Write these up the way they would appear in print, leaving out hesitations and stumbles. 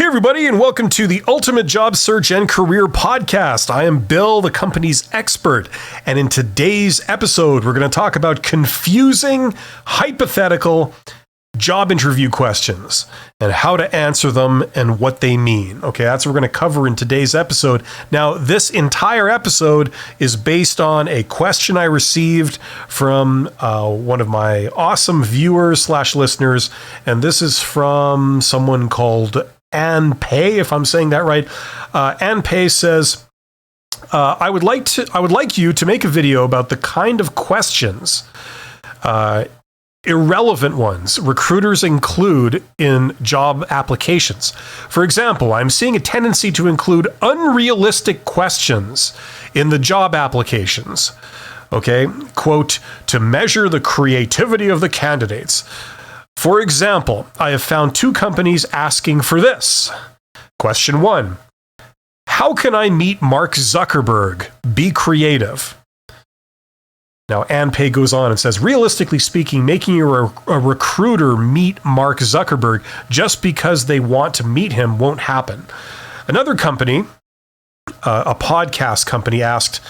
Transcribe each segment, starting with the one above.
Hey, everybody, and welcome to the Ultimate Job Search and Career Podcast. I am Bill, the company's expert, and in today's episode, we're going to talk about confusing hypothetical job interview questions and how to answer them and what they mean. Okay, that's what we're going to cover in today's episode. Now, this entire episode is based on a question I received from one of my awesome viewers / listeners, and this is from someone called Ann Pei, if I'm saying that right. Ann Pei says, I would like you to make a video about the kind of questions, irrelevant ones, recruiters include in job applications. For example, I'm seeing a tendency to include unrealistic questions in the job applications. Okay, quote, to measure the creativity of the candidates. For example, I have found two companies asking for this. Question 1. How can I meet Mark Zuckerberg? Be creative. Now, Ann Pei goes on and says, realistically speaking, making a recruiter meet Mark Zuckerberg just because they want to meet him won't happen. Another company, a podcast company, asked,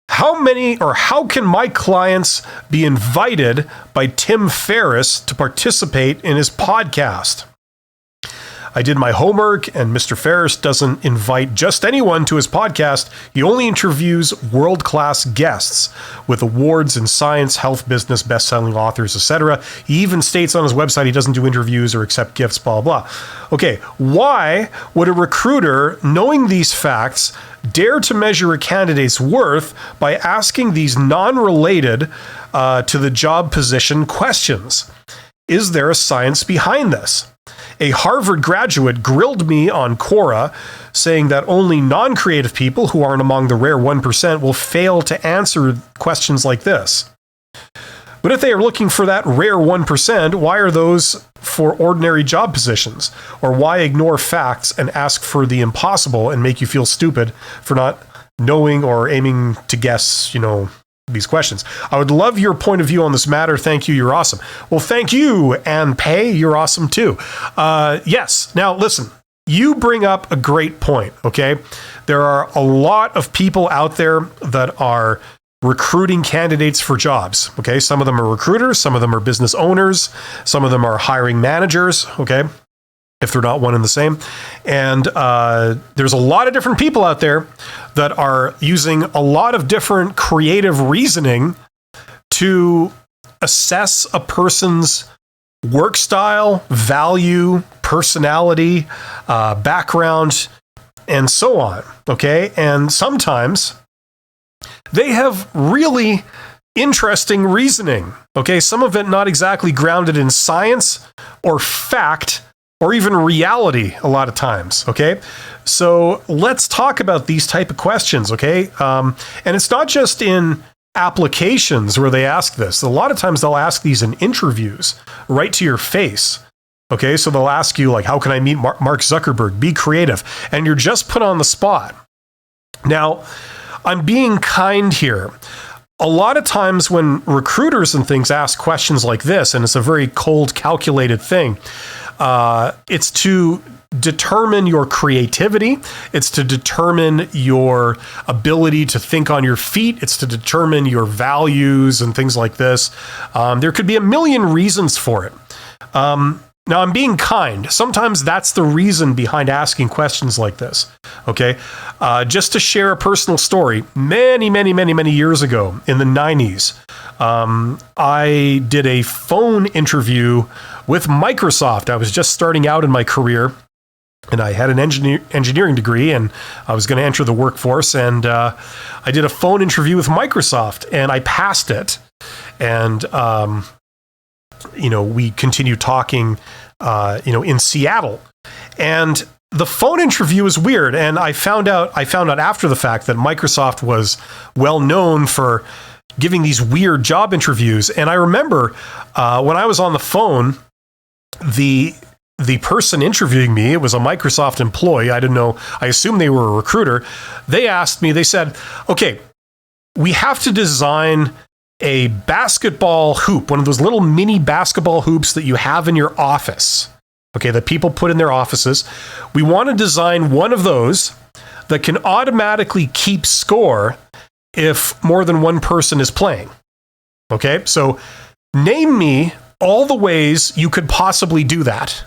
how can my clients be invited by Tim Ferriss to participate in his podcast? I did my homework, and Mr. Ferriss doesn't invite just anyone to his podcast. He only interviews world-class guests with awards in science, health, business, best-selling authors, etc. He even states on his website he doesn't do interviews or accept gifts, blah, blah. Okay, why would a recruiter, knowing these facts, dare to measure a candidate's worth by asking these non-related to the job position questions? Is there a science behind this? A Harvard graduate grilled me on Quora, saying that only non-creative people who aren't among the rare 1% will fail to answer questions like this. But if they are looking for that rare 1%, why are those for ordinary job positions? Or why ignore facts and ask for the impossible and make you feel stupid for not knowing or aiming to guess, these questions? I would love your point of view on this matter. Thank you. You're awesome. Well, thank you, Ann Pei. You're awesome too. Yes. Now, listen, you bring up a great point, okay? There are a lot of people out there that are recruiting candidates for jobs, okay? Some of them are recruiters, some of them are business owners, some of them are hiring managers, okay? If they're not one and the same. And there's a lot of different people out there that are using a lot of different creative reasoning to assess a person's work style, value, personality, background, and so on, okay? And sometimes they have really interesting reasoning, okay? Some of it not exactly grounded in science or fact, or even reality a lot of times, okay? So let's talk about these type of questions, okay? And it's not just in applications where they ask this. A lot of times they'll ask these in interviews right to your face, okay? So they'll ask you, like, how can I meet Mark Zuckerberg? Be creative. And you're just put on the spot. Now, I'm being kind here. A lot of times when recruiters and things ask questions like this, and it's a very cold, calculated thing, it's to determine your creativity. It's to determine your ability to think on your feet. It's to determine your values and things like this. There could be a million reasons for it. Now, I'm being kind. Sometimes that's the reason behind asking questions like this, okay? Just to share a personal story, many years ago in the 90s, I did a phone interview with Microsoft. I was just starting out in my career, and I had an engineering degree, and I was going to enter the workforce, and I did a phone interview with Microsoft, and I passed it. And we continued talking, in Seattle. And the phone interview was weird. And I found out after the fact that Microsoft was well known for giving these weird job interviews. And I remember when I was on the phone, the person interviewing me, it was a Microsoft employee. I didn't know. I assumed they were a recruiter. They asked me, they said, okay, we have to design a basketball hoop, one of those little mini basketball hoops that you have in your office. okay, that people put in their offices. We want to design one of those that can automatically keep score if more than one person is playing. Okay, so name me all the ways you could possibly do that.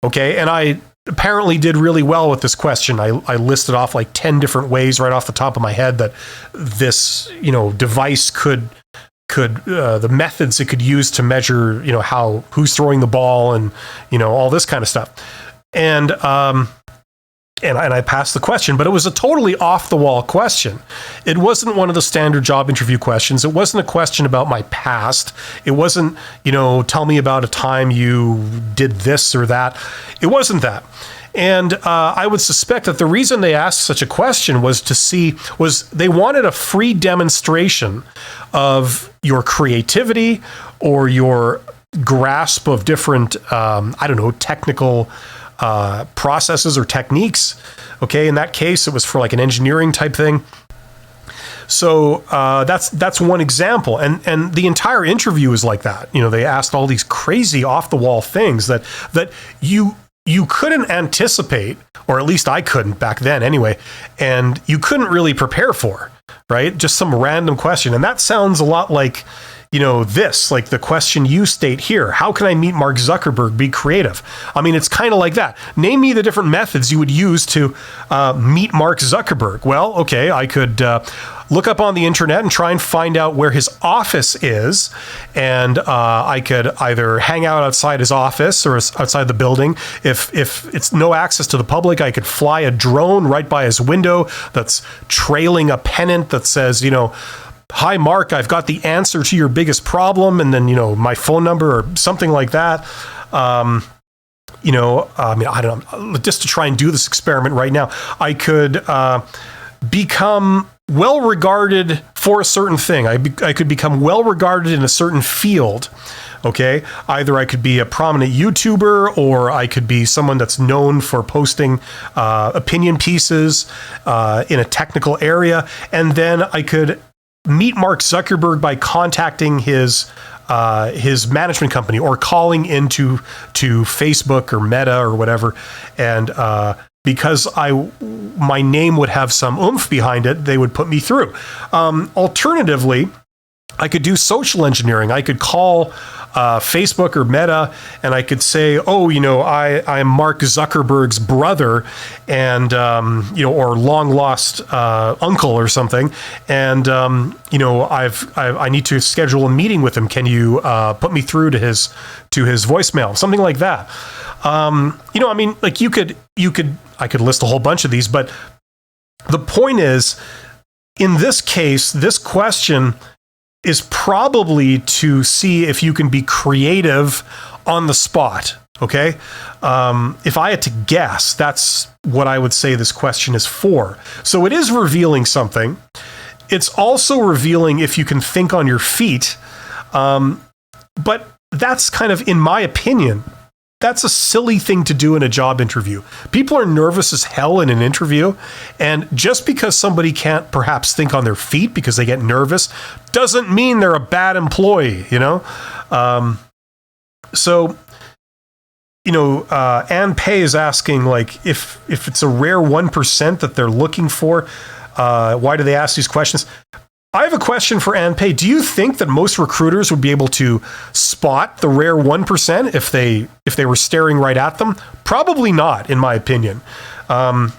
Okay, and I apparently did really well with this question. I listed off like 10 different ways right off the top of my head that this, device could the methods it could use to measure, who's throwing the ball and, all this kind of stuff. And I passed the question, but it was a totally off-the-wall question. It wasn't one of the standard job interview questions. It wasn't a question about my past. It wasn't, tell me about a time you did this or that. It wasn't that. And I would suspect that the reason they asked such a question was they wanted a free demonstration of your creativity or your grasp of different, technical processes or techniques. Okay, in that case, it was for like an engineering type thing. So that's one example, and the entire interview is like that. They asked all these crazy off the wall things that you couldn't anticipate, or at least I couldn't back then anyway, and you couldn't really prepare for, right? Just some random question, and that sounds a lot like. This, like the question you state here, how can I meet Mark Zuckerberg, be creative? I mean, it's kind of like that. Name me the different methods you would use to meet Mark Zuckerberg. Well, okay, I could look up on the internet and try and find out where his office is. And I could either hang out outside his office or outside the building. If it's no access to the public, I could fly a drone right by his window that's trailing a pennant that says, "Hi, Mark, I've got the answer to your biggest problem," and then, my phone number or something like that. I don't know, just to try and do this experiment right now, I could become well regarded for a certain thing. I could become well regarded in a certain field. Okay, either I could be a prominent YouTuber, or I could be someone that's known for posting opinion pieces in a technical area, and then I could meet Mark Zuckerberg by contacting his management company or calling into Facebook or Meta or whatever, and because my name would have some oomph behind it, they would put me through. Alternatively, I could do social engineering. I could call Facebook or Meta, and I could say, I'm Mark Zuckerberg's brother, and or long lost uncle or something, and I need to schedule a meeting with him. Can you put me through to his voicemail, something like that? I could list a whole bunch of these, but the point is, in this case, this question is probably to see if you can be creative on the spot, okay? If I had to guess, that's what I would say this question is for. So it is revealing something. It's also revealing if you can think on your feet, but that's kind of, in my opinion, that's a silly thing to do in a job interview. People are nervous as hell in an interview, and just because somebody can't perhaps think on their feet because they get nervous doesn't mean they're a bad employee, So, Ann Pei is asking, like, if it's a rare 1% that they're looking for, why do they ask these questions? I have a question for Ann Pei. Do you think that most recruiters would be able to spot the rare 1% if they were staring right at them? Probably not, in my opinion. I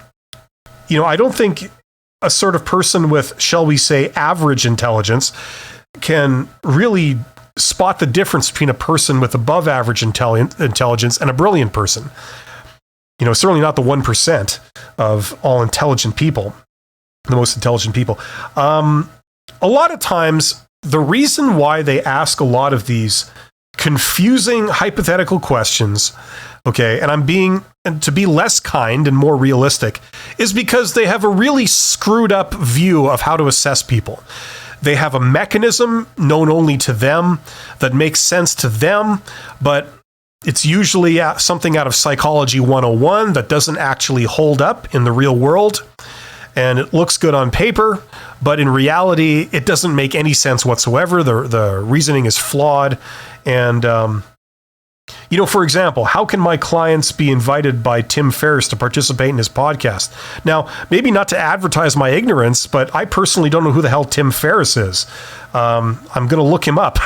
don't think a sort of person with, shall we say, average intelligence can really spot the difference between a person with above average intelligence and a brilliant person. Certainly not the 1% of all intelligent people, the most intelligent people. A lot of times, the reason why they ask a lot of these confusing hypothetical questions, okay, and to be less kind and more realistic, is because they have a really screwed up view of how to assess people. They have a mechanism known only to them that makes sense to them, but it's usually something out of Psychology 101 that doesn't actually hold up in the real world. And it looks good on paper, but in reality, it doesn't make any sense whatsoever. The reasoning is flawed. And, For example, how can my clients be invited by Tim Ferriss to participate in his podcast? Now, maybe not to advertise my ignorance, but I personally don't know who the hell Tim Ferriss is. I'm going to look him up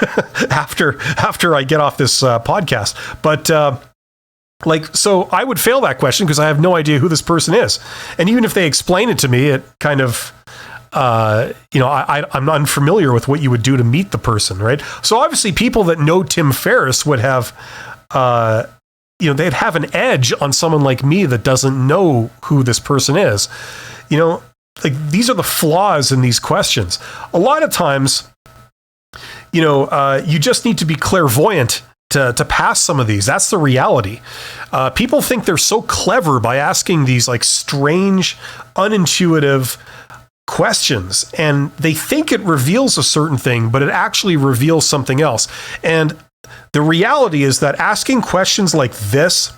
after I get off this podcast. But so I would fail that question because I have no idea who this person is. And even if they explain it to me, it kind of, I'm not unfamiliar with what you would do to meet the person, right? So obviously people that know Tim Ferriss would have, they'd have an edge on someone like me that doesn't know who this person is. These are the flaws in these questions. A lot of times, you just need to be clairvoyant to pass some of these. That's the reality. People think they're so clever by asking these like strange, unintuitive questions, and they think it reveals a certain thing, but it actually reveals something else. And the reality is that asking questions like this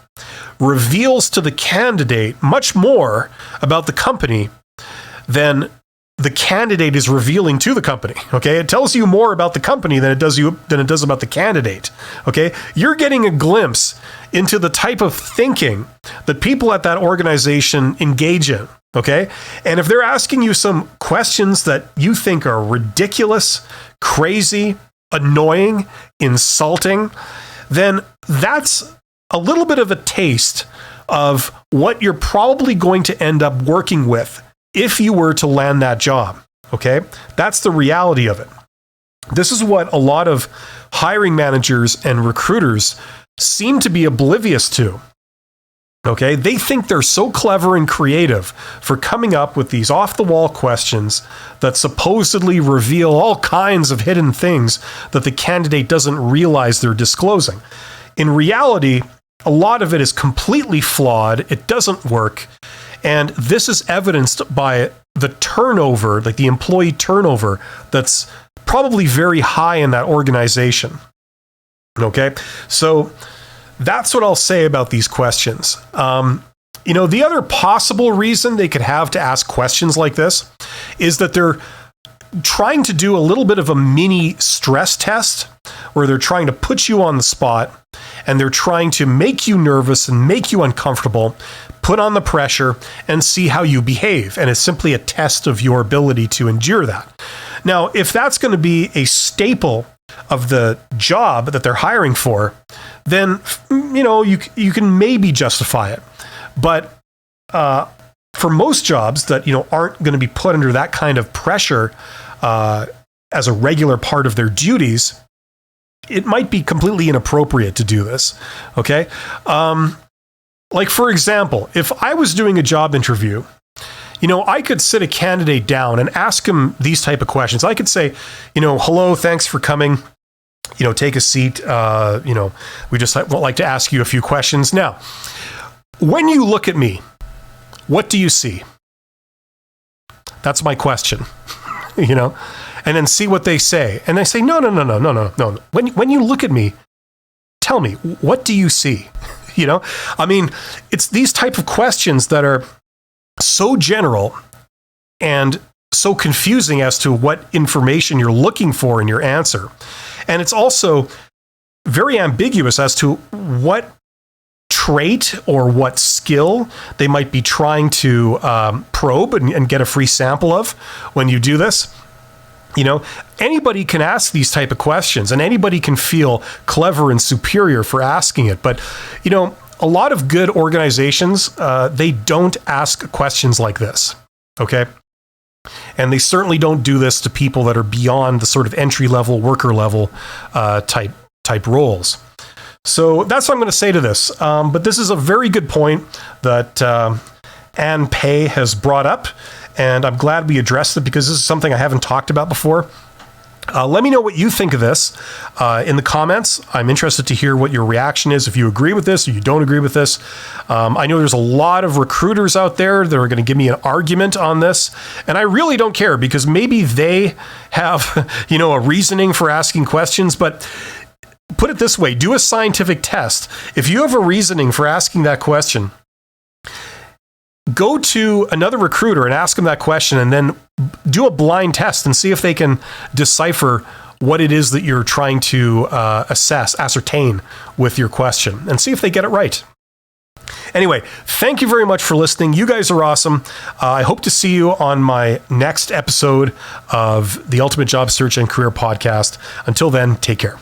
reveals to the candidate much more about the company than the candidate is revealing to the company. Okay, it tells you more about the company than it does about the candidate. Okay, you're getting a glimpse into the type of thinking that people at that organization engage in. Okay, and if they're asking you some questions that you think are ridiculous, crazy, annoying, insulting, then that's a little bit of a taste of what you're probably going to end up working with if you were to land that job. Okay, that's the reality of it. This is what a lot of hiring managers and recruiters seem to be oblivious to. Okay, they think they're so clever and creative for coming up with these off-the-wall questions that supposedly reveal all kinds of hidden things that the candidate doesn't realize they're disclosing. In reality, a lot of it is completely flawed. It doesn't work. And this is evidenced by the turnover, like the employee turnover, that's probably very high in that organization. Okay, so that's what I'll say about these questions. The other possible reason they could have to ask questions like this is that they're trying to do a little bit of a mini stress test where they're trying to put you on the spot and they're trying to make you nervous and make you uncomfortable, put on the pressure and see how you behave. And it's simply a test of your ability to endure that. Now, if that's going to be a staple of the job that they're hiring for, then, you can maybe justify it. But for most jobs that, aren't going to be put under that kind of pressure as a regular part of their duties, it might be completely inappropriate to do this. Okay. Like, for example, if I was doing a job interview, I could sit a candidate down and ask him these type of questions. I could say, hello, thanks for coming. Take a seat. We just would like to ask you a few questions. Now, when you look at me, what do you see? That's my question, and then see what they say. And they say, no. When you look at me, tell me, what do you see? It's these type of questions that are so general and so confusing as to what information you're looking for in your answer. And it's also very ambiguous as to what trait or what skill they might be trying to probe and get a free sample of when you do this. Anybody can ask these type of questions and anybody can feel clever and superior for asking it. But, a lot of good organizations, they don't ask questions like this. Okay. And they certainly don't do this to people that are beyond the sort of entry-level, worker-level type roles. So that's what I'm going to say to this. But this is a very good point that Ann Pei has brought up, and I'm glad we addressed it because this is something I haven't talked about before. Let me know what you think of this in the comments. I'm interested to hear what your reaction is, if you agree with this or you don't agree with this. I know there's a lot of recruiters out there that are going to give me an argument on this, and I really don't care because maybe they have, a reasoning for asking questions, but put it this way, do a scientific test. If you have a reasoning for asking that question, go to another recruiter and ask them that question and then do a blind test and see if they can decipher what it is that you're trying to ascertain with your question, and see if they get it right. Anyway, thank you very much for listening. You guys are awesome. I hope to see you on my next episode of the Ultimate Job Search and Career Podcast. Until then, take care.